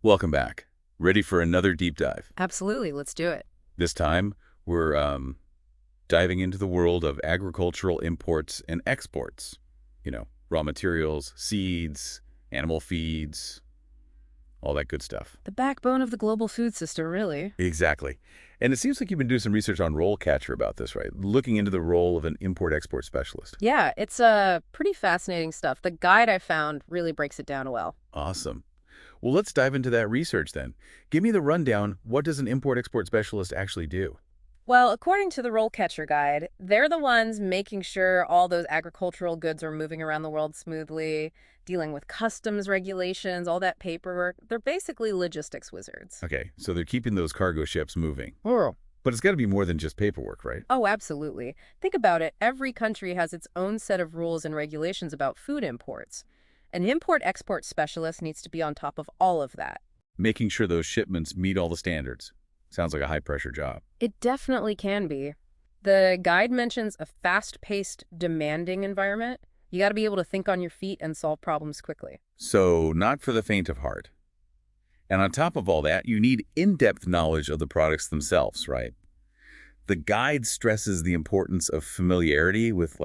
Welcome back. Ready for another deep dive? Absolutely, let's do it. This time, we're diving into the world of agricultural imports and exports. Raw materials, seeds, animal feeds, all that good stuff. The backbone of the global food system, really. Exactly. And it seems like you've been doing some research on RoleCatcher about this, right? Looking into the role of an import-export specialist. Yeah, it's pretty fascinating stuff. The guide I found really breaks it down well. Awesome. Well, let's dive into that research then. Give me the rundown. What does an import-export specialist actually do? Well, according to the RoleCatcher guide, they're the ones making sure all those agricultural goods are moving around the world smoothly, dealing with customs regulations, all that paperwork. They're basically logistics wizards. Okay, so they're keeping those cargo ships moving. Oh. But it's got to be more than just paperwork, right? Oh, absolutely. Think about it. Every country has its own set of rules and regulations about food imports. An import-export specialist needs to be on top of all of that. Making sure those shipments meet all the standards. Sounds like a high-pressure job. It definitely can be. The guide mentions a fast-paced, demanding environment. You got to be able to think on your feet and solve problems quickly. So, not for the faint of heart. And on top of all that, you need in-depth knowledge of the products themselves, right? The guide stresses the importance of familiarity with,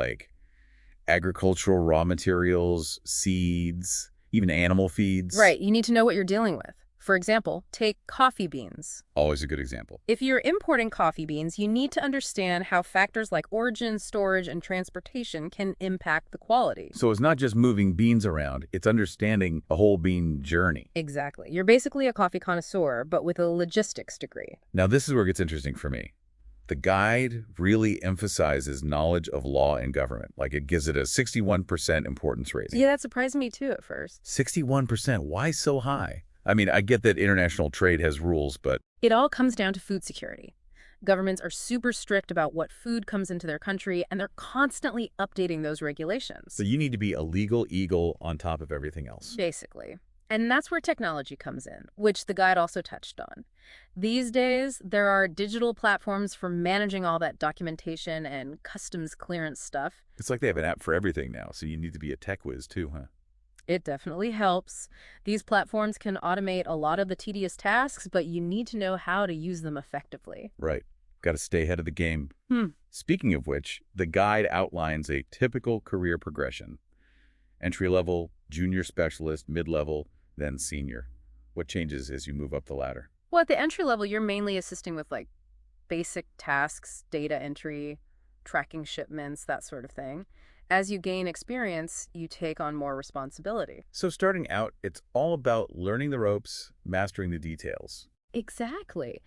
agricultural raw materials, seeds, even animal feeds. Right, you need to know what you're dealing with. For example, take coffee beans. Always a good example. If you're importing coffee beans, you need to understand how factors like origin, storage, and transportation can impact the quality. So it's not just moving beans around, it's understanding a whole bean journey. Exactly. You're basically a coffee connoisseur, but with a logistics degree. Now this is where it gets interesting for me. The guide really emphasizes knowledge of law and government. It gives it a 61% importance rating. Yeah, that surprised me too at first. 61%? Why so high? I mean, I get that international trade has rules, but... It all comes down to food security. Governments are super strict about what food comes into their country, and they're constantly updating those regulations. So you need to be a legal eagle on top of everything else. Basically. And that's where technology comes in, which the guide also touched on. These days, there are digital platforms for managing all that documentation and customs clearance stuff. It's like they have an app for everything now, so you need to be a tech whiz too, huh? It definitely helps. These platforms can automate a lot of the tedious tasks, but you need to know how to use them effectively. Right. Got to stay ahead of the game. Hmm. Speaking of which, the guide outlines a typical career progression. Entry-level, junior specialist, mid-level, then senior. What changes as you move up the ladder? Well, at the entry level, you're mainly assisting with basic tasks, data entry, tracking shipments, that sort of thing. As you gain experience, you take on more responsibility. So starting out, it's all about learning the ropes, mastering the details. Exactly.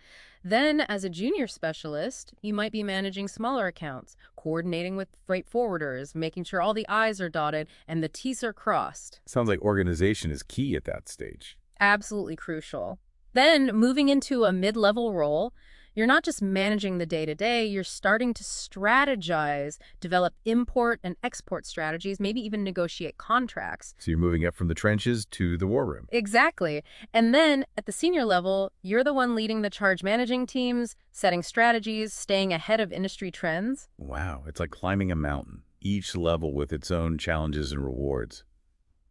Then, as a junior specialist, you might be managing smaller accounts, coordinating with freight forwarders, making sure all the I's are dotted and the T's are crossed. Sounds like organization is key at that stage. Absolutely crucial. Then, moving into a mid-level role, you're not just managing the day-to-day, you're starting to strategize, develop import and export strategies, maybe even negotiate contracts. So you're moving up from the trenches to the war room. Exactly. And then, at the senior level, you're the one leading the charge managing teams, setting strategies, staying ahead of industry trends. Wow, it's like climbing a mountain, each level with its own challenges and rewards.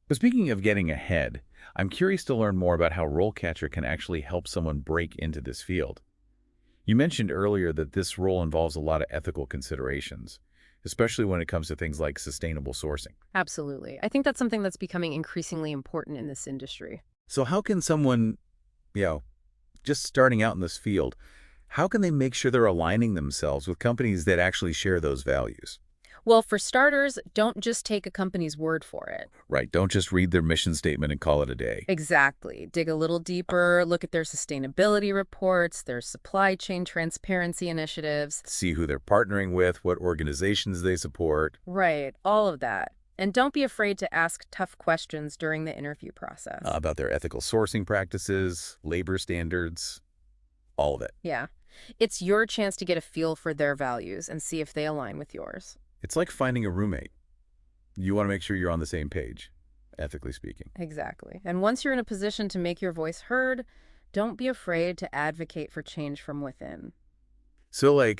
But speaking of getting ahead, I'm curious to learn more about how RoleCatcher can actually help someone break into this field. You mentioned earlier that this role involves a lot of ethical considerations, especially when it comes to things like sustainable sourcing. Absolutely. I think that's something that's becoming increasingly important in this industry. So how can someone, just starting out in this field, how can they make sure they're aligning themselves with companies that actually share those values? Well, for starters, don't just take a company's word for it. Right, don't just read their mission statement and call it a day. Exactly. Dig a little deeper, look at their sustainability reports, their supply chain transparency initiatives. See who they're partnering with, what organizations they support. Right, all of that. And don't be afraid to ask tough questions during the interview process. About their ethical sourcing practices, labor standards, all of it. Yeah. It's your chance to get a feel for their values and see if they align with yours. It's like finding a roommate. You want to make sure you're on the same page, ethically speaking. Exactly. And once you're in a position to make your voice heard, don't be afraid to advocate for change from within. So,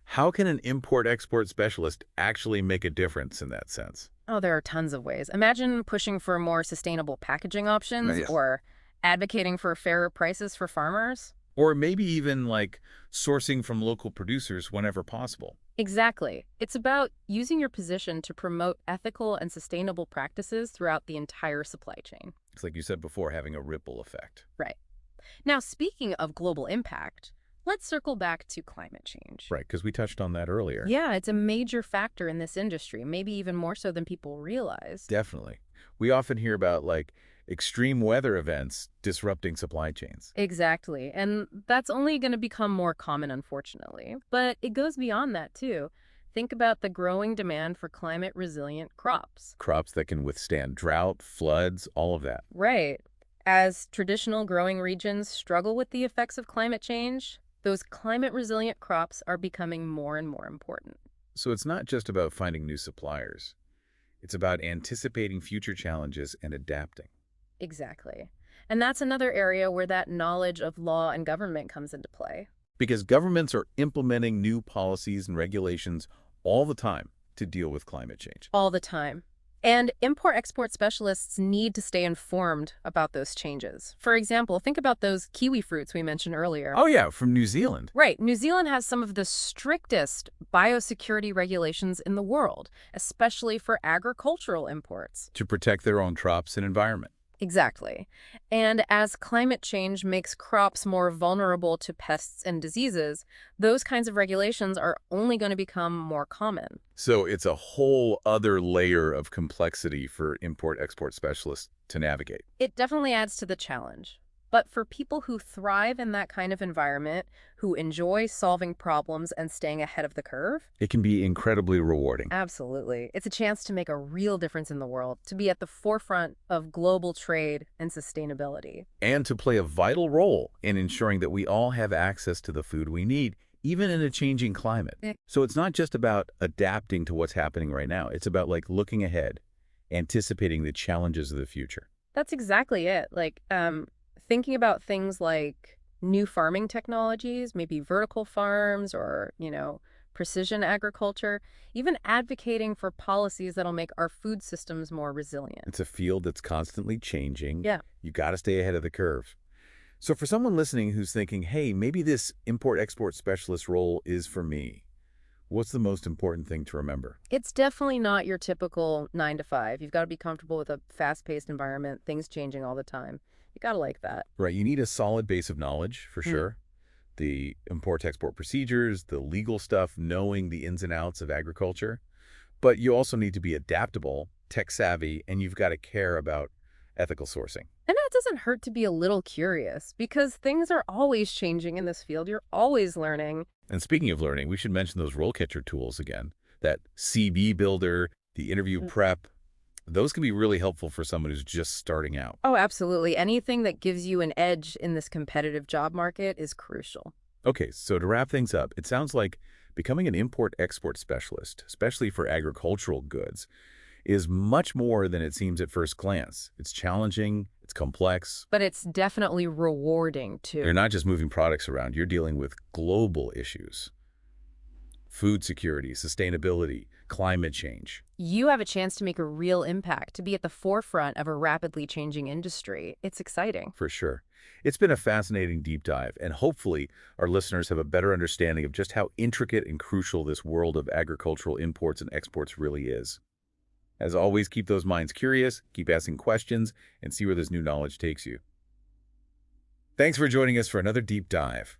how can an import-export specialist actually make a difference in that sense? Oh, there are tons of ways. Imagine pushing for more sustainable packaging options Yes. or Advocating for fairer prices for farmers? Or maybe even like sourcing from local producers whenever possible. Exactly. It's about using your position to promote ethical and sustainable practices throughout the entire supply chain. It's like you said before, having a ripple effect. Right. Now, speaking of global impact, let's circle back to climate change. Right, because we touched on that earlier. Yeah, it's a major factor in this industry, maybe even more so than people realize. Definitely. We often hear about like extreme weather events disrupting supply chains. Exactly. And that's only going to become more common, unfortunately. But it goes beyond that, too. Think about the growing demand for climate resilient crops. Crops that can withstand drought, floods, all of that. Right. As traditional growing regions struggle with the effects of climate change, those climate resilient crops are becoming more and more important. So it's not just about finding new suppliers. It's about anticipating future challenges and adapting. Exactly. And that's another area where that knowledge of law and government comes into play. Because governments are implementing new policies and regulations all the time to deal with climate change. All the time. And import-export specialists need to stay informed about those changes. For example, think about those kiwi fruits we mentioned earlier. Oh yeah, from New Zealand. Right. New Zealand has some of the strictest biosecurity regulations in the world, especially for agricultural imports. To protect their own crops and environment. Exactly. And as climate change makes crops more vulnerable to pests and diseases, those kinds of regulations are only going to become more common. So it's a whole other layer of complexity for import-export specialists to navigate. It definitely adds to the challenge. But for people who thrive in that kind of environment, who enjoy solving problems and staying ahead of the curve, It can be incredibly rewarding. absolutely. It's a chance to make a real difference in the world, to be at the forefront of global trade and sustainability. And to play a vital role in ensuring that we all have access to the food we need, even in a changing climate. Yeah. So it's not just about adapting to what's happening right now. It's about like looking ahead, anticipating the challenges of the future. That's exactly it. Thinking about things like new farming technologies, maybe vertical farms or, precision agriculture, even advocating for policies that'll make our food systems more resilient. It's a field that's constantly changing. Yeah. You got to stay ahead of the curve. So for someone listening who's thinking, hey, maybe this import-export specialist role is for me, what's the most important thing to remember? It's definitely not your typical 9 to 5. You've got to be comfortable with a fast-paced environment, things changing all the time. You got to like that. Right, you need a solid base of knowledge, for sure. The import-export procedures, the legal stuff, knowing the ins and outs of agriculture. But you also need to be adaptable, tech-savvy, and you've got to care about ethical sourcing. And it doesn't hurt to be a little curious because things are always changing in this field. You're always learning. And speaking of learning, we should mention those RoleCatcher tools again. That CB builder, the interview prep, those can be really helpful for someone who's just starting out. Oh, absolutely. Anything that gives you an edge in this competitive job market is crucial. Okay, so to wrap things up, it sounds like becoming an import-export specialist, especially for agricultural goods, is much more than it seems at first glance. It's challenging, it's complex. But it's definitely rewarding, You're too. not just moving products around, you're dealing with global issues. Food security, sustainability, climate change. You have a chance to make a real impact, to be at the forefront of a rapidly changing industry. It's exciting. For sure. It's been a fascinating deep dive, and hopefully our listeners have a better understanding of just how intricate and crucial this world of agricultural imports and exports really is. As always, keep those minds curious, keep asking questions, and see where this new knowledge takes you. Thanks for joining us for another deep dive.